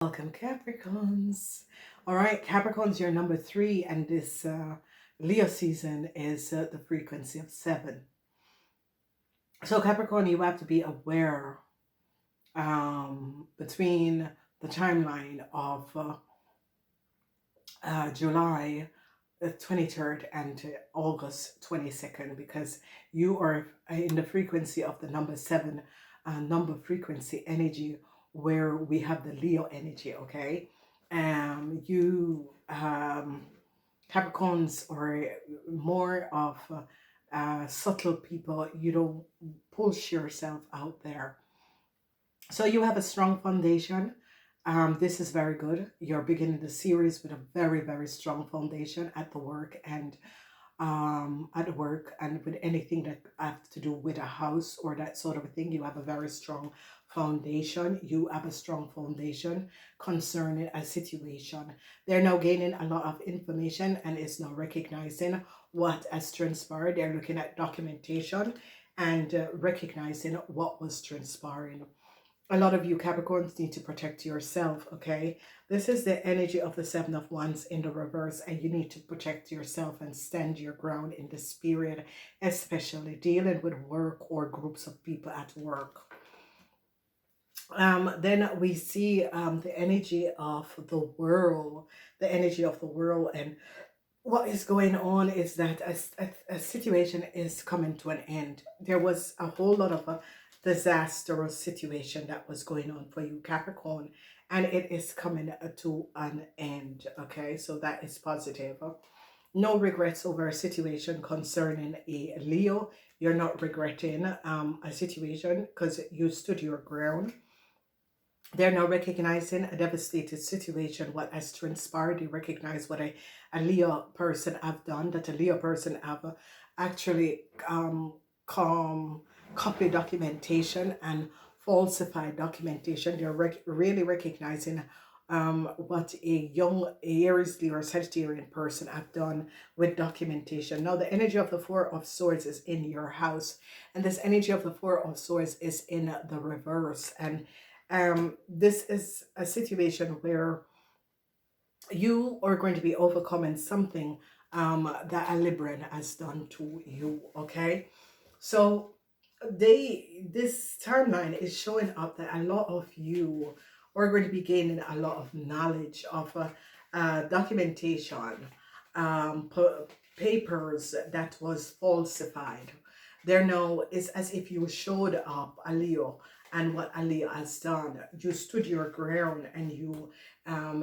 Welcome, Capricorns. All right, Capricorns, you're number 3, and this Leo season is the frequency of 7. So, Capricorn, you have to be aware between the timeline of July the 23rd and August 22nd, because you are in the frequency of the number 7, number frequency energy, where we have the Leo energy. Okay, you Capricorns are more of subtle people. You don't push yourself out there, so you have a strong foundation. This is very good. You're beginning the series with a very, very strong foundation at the work, and with anything that has to do with a house or that sort of a thing. You have a very strong foundation. You have a strong foundation concerning a situation. They're now gaining a lot of information and is now recognizing what has transpired. They're looking at documentation and recognizing what was transpiring. A lot of you Capricorns need to protect yourself, okay? This is the energy of the Seven of Wands in the reverse, and you need to protect yourself and stand your ground in this period, especially dealing with work or groups of people at work. Then we see the energy of the world, and what is going on is that a situation is coming to an end. There was a whole lot of a disastrous situation that was going on for you, Capricorn, and it is coming to an end. Okay, so that is positive. No regrets over a situation concerning a Leo. You're not regretting a situation because you stood your ground. They're now recognizing a devastated situation, what has transpired. They recognize what a Leo person have done, that a Leo person have actually copy documentation and falsified documentation. They're really recognizing what a young Aries, Leo, or Sagittarian person have done with documentation. Now, the energy of the Four of Swords is in your house, and this energy of the Four of Swords is in the reverse. And this is a situation where you are going to be overcoming something that a Libran has done to you. Okay, so this timeline is showing up that a lot of you are going to be gaining a lot of knowledge of documentation, papers that was falsified. There now is as if you showed up a Leo, and what a Leo has done. You stood your ground and you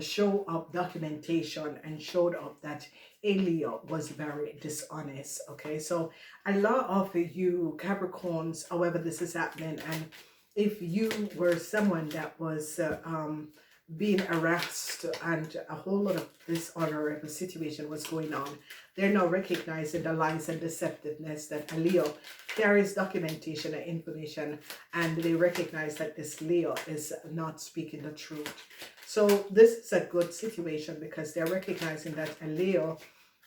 show up documentation and showed up that a Leo was very dishonest. Okay, so a lot of you Capricorns, however this is happening, and if you were someone that was being harassed and a whole lot of dishonorable situation was going on, they're now recognizing the lies and deceptiveness that a Leo carries documentation and information, and they recognize that this Leo is not speaking the truth. So this is a good situation because they're recognizing that a Leo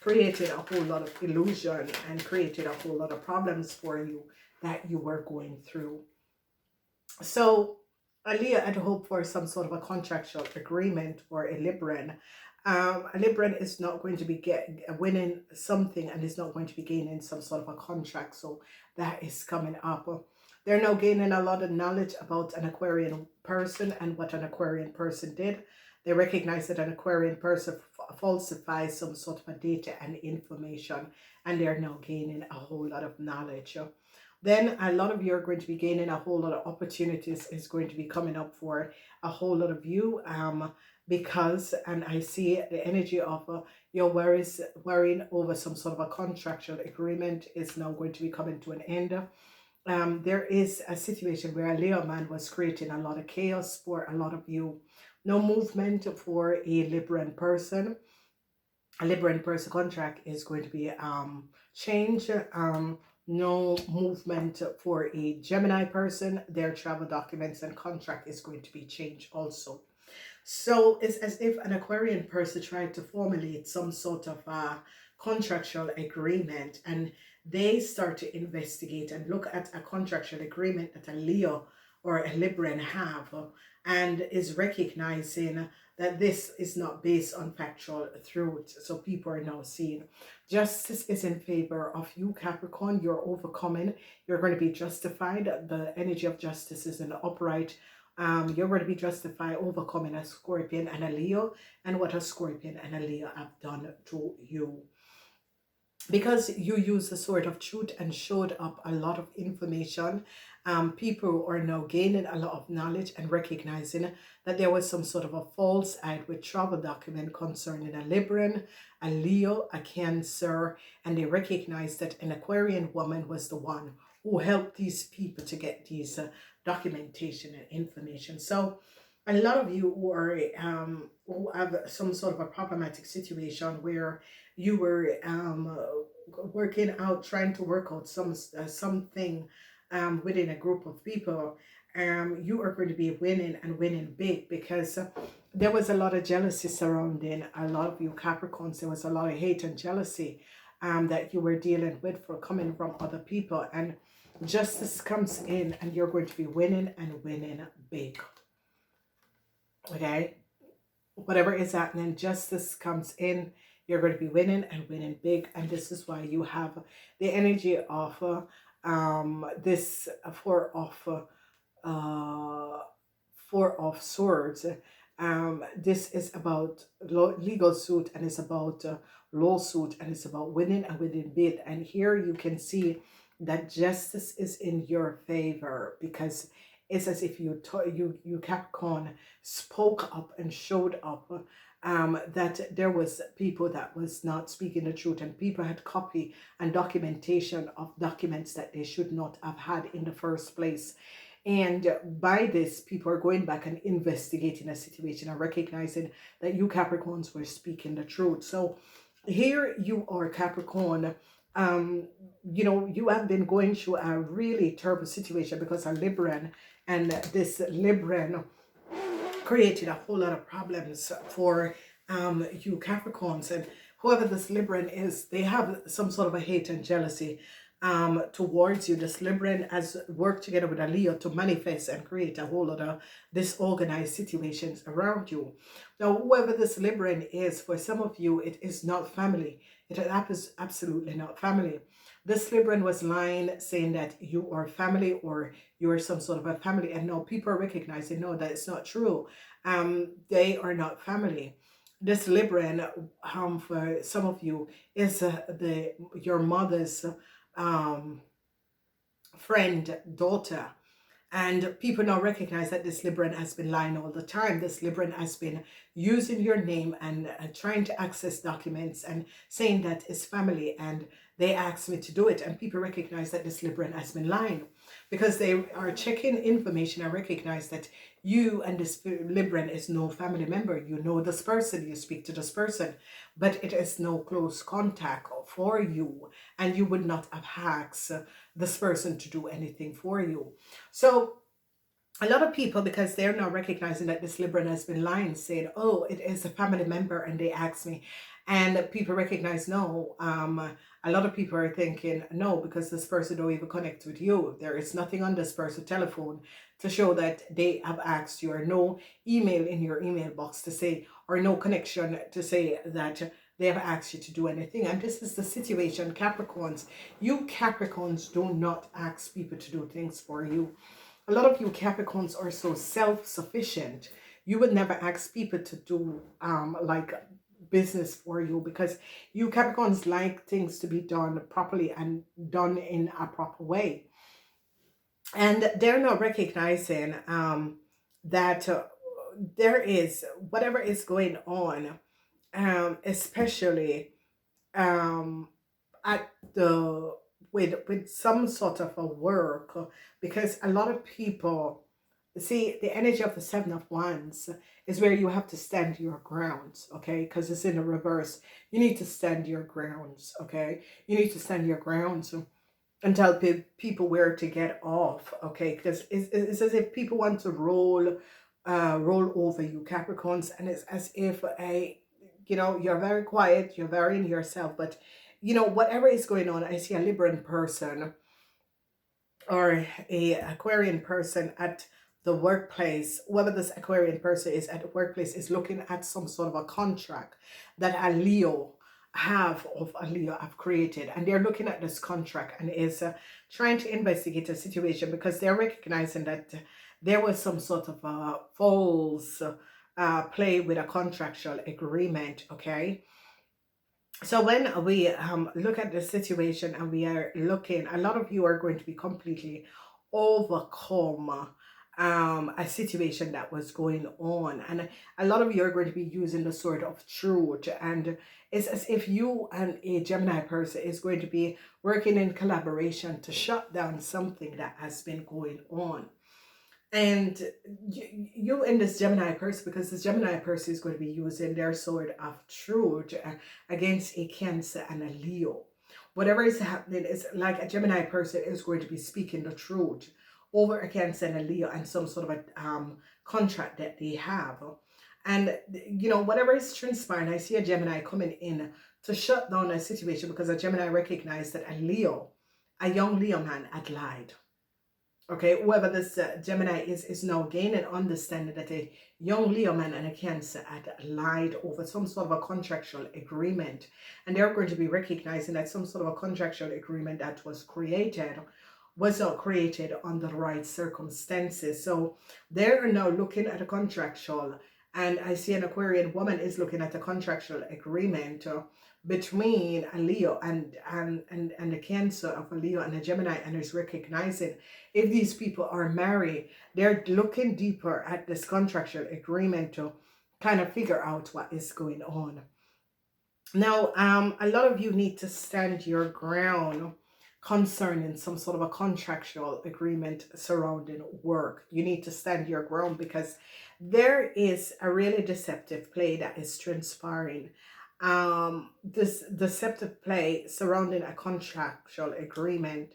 created a whole lot of illusion and created a whole lot of problems for you that you were going through. So Aliyah had hoped for some sort of a contractual agreement for a Libran. A Libran is not going to be winning something and is not going to be gaining some sort of a contract. So that is coming up. They're now gaining a lot of knowledge about an Aquarian person and what an Aquarian person did. They recognize that an Aquarian person falsifies some sort of a data and information, and they're now gaining a whole lot of knowledge. Then a lot of you are going to be gaining a whole lot of opportunities is going to be coming up for a whole lot of you, because, and I see the energy of your worrying over some sort of a contractual agreement is now going to be coming to an end. There is a situation where a Leo man was creating a lot of chaos for a lot of you. No movement for a Libran person. A Libran person contract is going to be changed. No movement for a Gemini person. Their travel documents and contract is going to be changed also. So it's as if an Aquarian person tried to formulate some sort of contractual agreement, and they start to investigate and look at a contractual agreement that a Leo or a Libran have, and is recognizing that this is not based on factual truth. So people are now seeing justice is in favor of you, Capricorn. You're overcoming. You're going to be justified. The energy of justice is in the upright. You're going to be justified overcoming a Scorpion and a Leo, and what a Scorpion and a Leo have done to you. Because you used the sword of truth and showed up a lot of information, people are now gaining a lot of knowledge and recognizing that there was some sort of a false ad with travel document concerning a Libran, a Leo, a Cancer, and they recognized that an Aquarian woman was the one who helped these people to get these documentation and information. So a lot of you who have some sort of a problematic situation where you were working out, trying to work out something within a group of people, you are going to be winning and winning big, because there was a lot of jealousy surrounding a lot of you Capricorns. There was a lot of hate and jealousy that you were dealing with for coming from other people, and justice comes in and you're going to be winning and winning big. Okay, whatever is happening, justice comes in. You're going to be winning and winning big, and this is why you have the energy of this four of swords. This is about legal suit, and it's about lawsuit, and it's about winning and winning bid. And here you can see that justice is in your favor, because it's as if you Capricorn spoke up and showed up, that there was people that was not speaking the truth, and people had copy and documentation of documents that they should not have had in the first place. And by this, people are going back and investigating a situation and recognizing that you Capricorns were speaking the truth. So here you are, Capricorn. You know, you have been going through a really terrible situation, because a Libran, and this Libran created a whole lot of problems for you Capricorns. And whoever this Libran is, they have some sort of a hate and jealousy towards you. This Libran has worked together with a Leo to manifest and create a whole lot of disorganized situations around you. Now, whoever this Libran is, for some of you, it is not family. It is absolutely not family. This Libran was lying, saying that you are family, or you are some sort of a family, and now people are recognizing, no, that it's not true. They are not family. This Libran, for some of you, is your mother's friend, daughter. And people now recognize that this Libran has been lying all the time. This Libran has been using your name and trying to access documents and saying that it's family, and they asked me to do it. And people recognize that this Libran has been lying, because they are checking information and recognize that you and this Libran is no family member. You know this person, you speak to this person, but it is no close contact for you, and you would not have asked this person to do anything for you. So a lot of people, because they're now recognizing that this Libran has been lying, saying, oh, it is a family member, and they asked me. And people recognize, no, a lot of people are thinking, no, because this person don't even connect with you. There is nothing on this person's telephone to show that they have asked you, or no email in your email box to say, or no connection to say that they have asked you to do anything. And this is the situation, Capricorns. You Capricorns do not ask people to do things for you. A lot of you Capricorns are so self-sufficient. You would never ask people to do like business for you, because you Capricorns like things to be done properly and done in a proper way. And they're not recognizing that there is, whatever is going on, especially at the with some sort of a work, because a lot of people see the energy of the Seven of Wands is where you have to stand your grounds, okay? Because it's in the reverse. You need to stand your grounds, okay? You need to stand your grounds and tell people where to get off, okay? Because it's as if people want to roll over you Capricorns, and it's as if you know, you're very quiet, you're very in yourself, but you know, whatever is going on, I see a Libran person or a Aquarian person at the workplace, whoever this Aquarian person is at the workplace, is looking at some sort of a contract that a Leo have created, and they're looking at this contract and is trying to investigate a situation because they're recognizing that there was some sort of a false play with a contractual agreement. Okay, so when we look at the situation and we are looking, a lot of you are going to be completely overcome a situation that was going on, and a lot of you are going to be using the sword of truth, and it's as if you and a Gemini person is going to be working in collaboration to shut down something that has been going on. And you in this Gemini person, because this Gemini person is going to be using their sword of truth against a Cancer and a Leo. Whatever is happening is like a Gemini person is going to be speaking the truth over a Cancer and a Leo and some sort of a contract that they have. And, you know, whatever is transpiring, I see a Gemini coming in to shut down a situation because a Gemini recognized that a Leo, a young Leo man, had lied. Okay, whoever this Gemini is now gaining understanding that a young Leo man and a Cancer had lied over some sort of a contractual agreement. And they're going to be recognizing that some sort of a contractual agreement that was created was not created under the right circumstances. So they're now looking at a contractual, and I see an Aquarian woman is looking at a contractual agreement between a Leo and a Cancer of a Leo and a Gemini, and is recognizing if these people are married, they're looking deeper at this contractual agreement to kind of figure out what is going on. Now, a lot of you need to stand your ground concerning some sort of a contractual agreement surrounding work. You need to stand your ground because there is a really deceptive play that is transpiring. This deceptive play surrounding a contractual agreement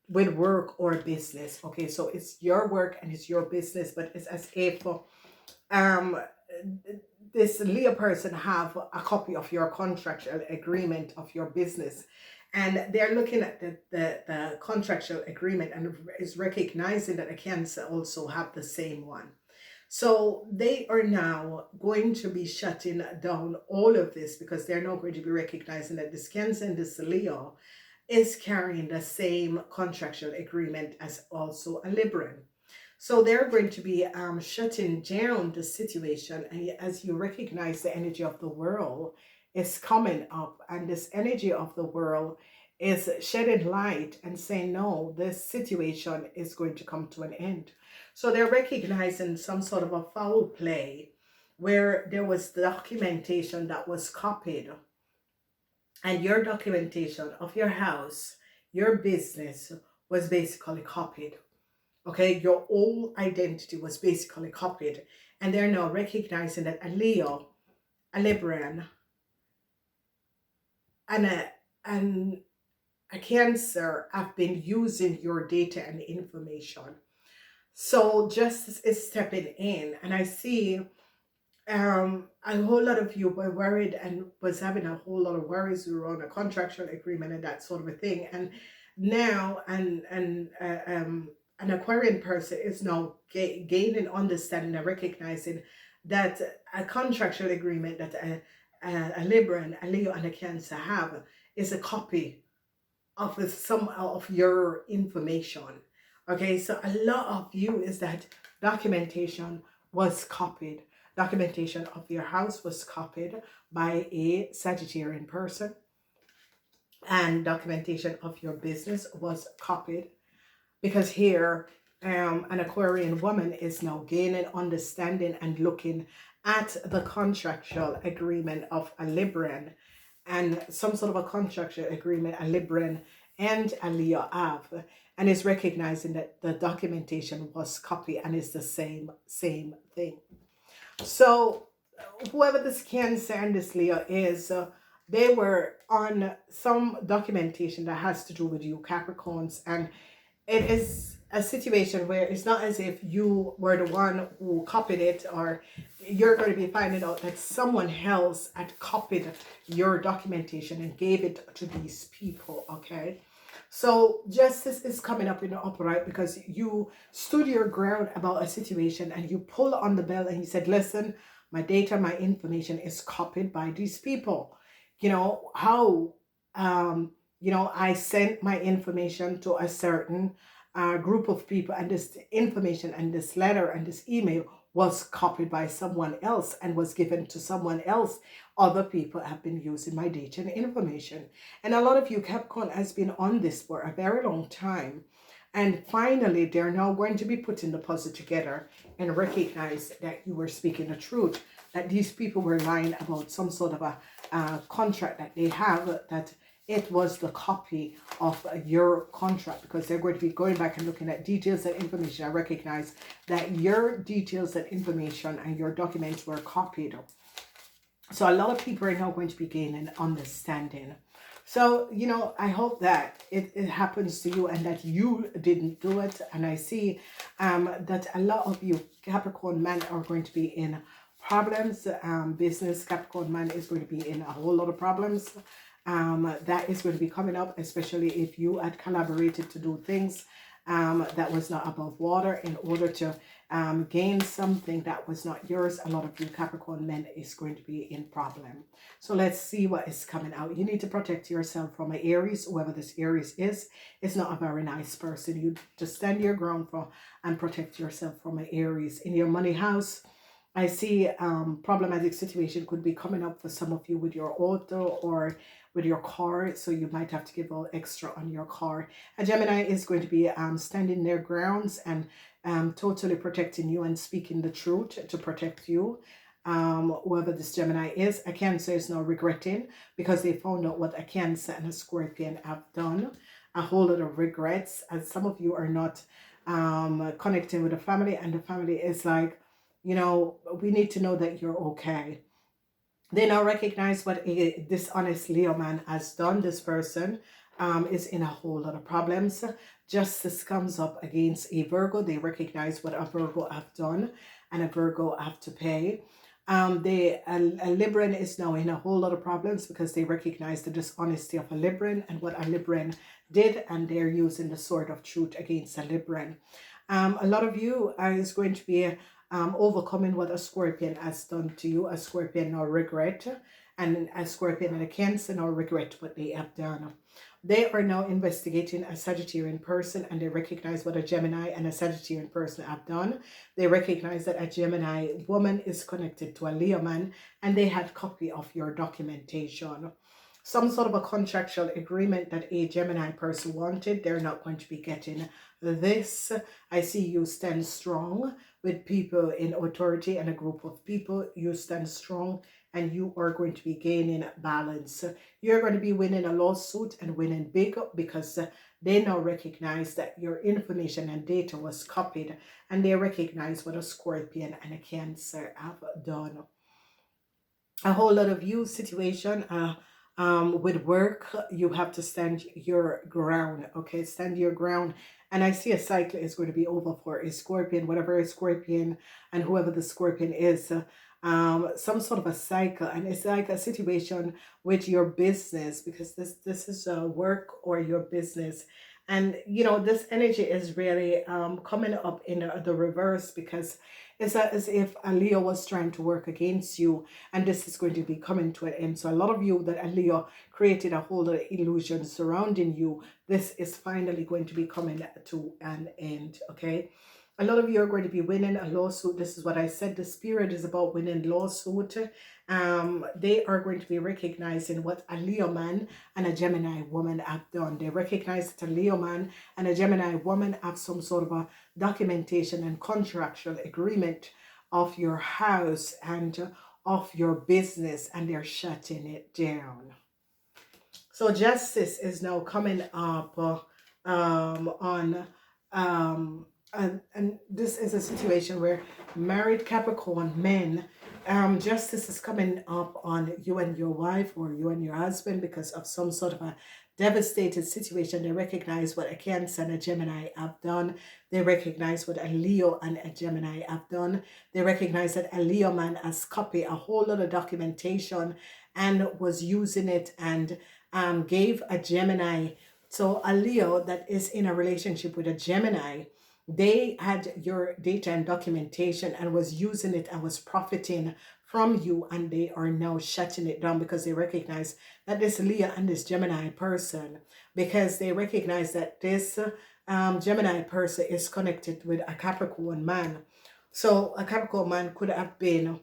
with work or business. Okay, so it's your work and it's your business, but it's as if um this Leo person have a copy of your contractual agreement of your business, and they're looking at the contractual agreement and is recognizing that a Cancer also have the same one. So they are now going to be shutting down all of this because they're now going to be recognizing that this Cancer and this Leo is carrying the same contractual agreement as also a Libran. So they're going to be shutting down the situation, and as you recognize the energy of the world is coming up, and this energy of the world is shedding light and saying, no, this situation is going to come to an end. So they're recognizing some sort of a foul play where there was documentation that was copied, and your documentation of your house, your business was basically copied. Okay, your whole identity was basically copied, and they're now recognizing that a Leo, a Libran, and a Cancer have been using your data and information. So justice is stepping in, and I see a whole lot of you were worried and was having a whole lot of worries around a contractual agreement and that sort of a thing, and now an Aquarian person is now gaining understanding and recognizing that a contractual agreement that a Libra, a Leo, and a Cancer have is a copy of some of your information. Okay, so a lot of you is that documentation was copied. Documentation of your house was copied by a Sagittarian person, and documentation of your business was copied, because here an Aquarian woman is now gaining understanding and looking at the contractual agreement of a Libran, and some sort of a contractual agreement a Libran and a Leo have, and is recognizing that the documentation was copied and is the same thing. So whoever this Cancer and this Leo is, they were on some documentation that has to do with you Capricorns, and it is a situation where it's not as if you were the one who copied it, or you're going to be finding out that someone else had copied your documentation and gave it to these people. Okay, So justice is coming up in the upright because you stood your ground about a situation and you pull on the bell and you said, listen, my data, my information is copied by these people. You know, how, I sent my information to a certain group of people, and this information and this letter and this email was copied by someone else and was given to someone else. Other people have been using my data and information. And a lot of you, Capricorn, has been on this for a very long time. And finally, they're now going to be putting the puzzle together and recognize that you were speaking the truth, that these people were lying about some sort of a contract that they have, that it was the copy of your contract, because they're going to be going back and looking at details and information. I recognize that your details and information and your documents were copied. So a lot of people are now going to be gaining understanding. So, I hope that it happens to you and that you didn't do it. And I see that a lot of you Capricorn men are going to be in problems. Business Capricorn man is going to be in a whole lot of problems. That is going to be coming up, especially if you had collaborated to do things that was not above water in order to gain something that was not yours. A lot of you Capricorn men is going to be in problem. So let's see what is coming out. You need to protect yourself from an Aries. Whoever this Aries is not a very nice person. You just stand your ground for and protect yourself from an Aries. In your money house, I see problematic situation could be coming up for some of you with your auto or with your car, so you might have to give all extra on your car. A Gemini is going to be standing their grounds and totally protecting you and speaking the truth to protect you. Whoever this Gemini is, a Cancer is now regretting because they found out what a Cancer and a Scorpion have done. A whole lot of regrets, as some of you are not connecting with the family, and the family is like, we need to know that you're okay. They now recognize what a dishonest Leo man has done. This person is in a whole lot of problems. Justice comes up against a Virgo. They recognize what a Virgo have done and a Virgo have to pay. A Libran is now in a whole lot of problems because they recognize the dishonesty of a Libran and what a Libran did, and they're using the sword of truth against a Libran. A lot of you is going to be overcoming what a Scorpion has done to you. A Scorpion now regret, and a Scorpion and a Cancer now regret what they have done. They are now investigating a Sagittarian person, and they recognize what a Gemini and a Sagittarian person have done. They recognize that a Gemini woman is connected to a Leo man, and they had copy of your documentation. Some sort of a contractual agreement that a Gemini person wanted, they're not going to be getting this. I see you stand strong with people in authority and a group of people. You stand strong and you are going to be gaining balance. You're going to be winning a lawsuit and winning big because they now recognize that your information and data was copied, and they recognize what a Scorpion and a Cancer have done. A whole lot of you situation with work, you have to stand your ground. Okay, stand your ground. And I see a cycle is going to be over for a Scorpion, whatever a Scorpion and whoever the Scorpion is. Some sort of a cycle, and it's like a situation with your business, because this is work or your business. And this energy is really coming up in the reverse, because it's as if a Leo was trying to work against you, and this is going to be coming to an end. So a lot of you that a Leo created a whole lot of illusion surrounding you, this is finally going to be coming to an end. Okay, a lot of you are going to be winning a lawsuit. This is what I said. The spirit is about winning lawsuit. They are going to be recognizing what a Leo man and a Gemini woman have done. They recognize that a Leo man and a Gemini woman have some sort of a documentation and contractual agreement of your house and of your business, and they're shutting it down. So justice is now coming up and this is a situation where married Capricorn men, justice is coming up on you and your wife or you and your husband because of some sort of a devastated situation. They recognize what a Cancer and a Gemini have done. They recognize what a Leo and a Gemini have done. They recognize that a Leo man has copied a whole lot of documentation and was using it and gave a Gemini So a Leo that is in a relationship with a Gemini, they had your data and documentation and was using it and was profiting from you, and they are now shutting it down because they recognize that this Leo and this Gemini person, because they recognize that this Gemini person is connected with a Capricorn man. So a Capricorn man could have been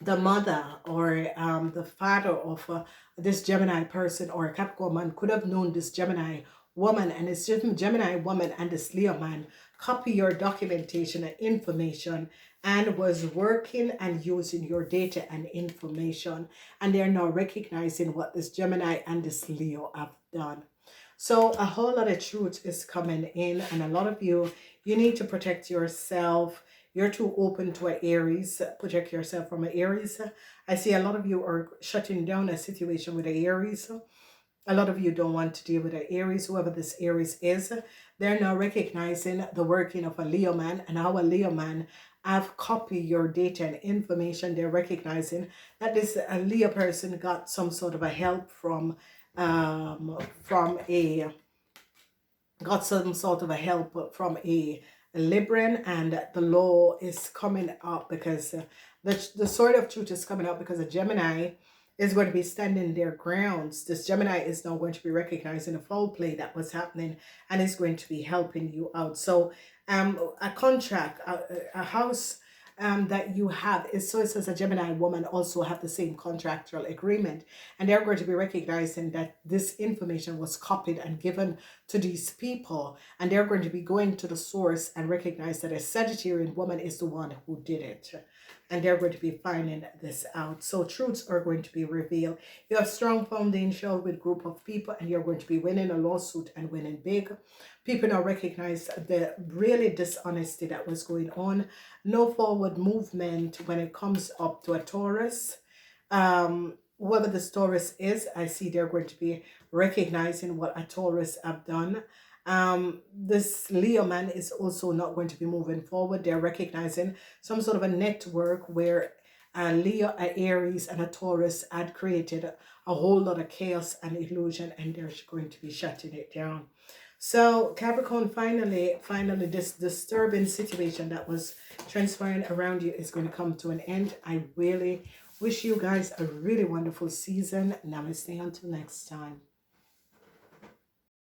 the mother or the father of this Gemini person, or a Capricorn man could have known this Gemini woman, and this Gemini woman and this Leo man copy your documentation and information and was working and using your data and information, and they're now recognizing what this Gemini and this Leo have done. So a whole lot of truth is coming in, and a lot of you need to protect yourself. You're too open to an Aries. Protect yourself from an Aries. I see a lot of you are shutting down a situation with an Aries. A lot of you don't want to deal with an Aries, whoever this Aries is. They're now recognizing the working of a Leo man and how a Leo man have copied your data and information. They're recognizing that this a Leo person got some sort of a help from a got some sort of a help from a Libran, and the law is coming up because the sword of truth is coming up because a Gemini is going to be standing their grounds. This Gemini is now going to be recognizing the foul play that was happening and is going to be helping you out. So a contract, a house that you have is, so it says a Gemini woman also have the same contractual agreement, and they're going to be recognizing that this information was copied and given to these people, and they're going to be going to the source and recognize that a Sagittarian woman is the one who did it, and they're going to be finding this out. So truths are going to be revealed. You have strong foundation with group of people, and you're going to be winning a lawsuit and winning big. People now recognize the really dishonesty that was going on. No forward movement when it comes up to a Taurus. Whoever this Taurus is, I see they're going to be recognizing what a Taurus have done. This Leo man is also not going to be moving forward. They're recognizing some sort of a network where a Leo, a Aries, and a Taurus had created a whole lot of chaos and illusion, and they're going to be shutting it down. So Capricorn, finally, this disturbing situation that was transpiring around you is going to come to an end. I really wish you guys a really wonderful season. Namaste until next time.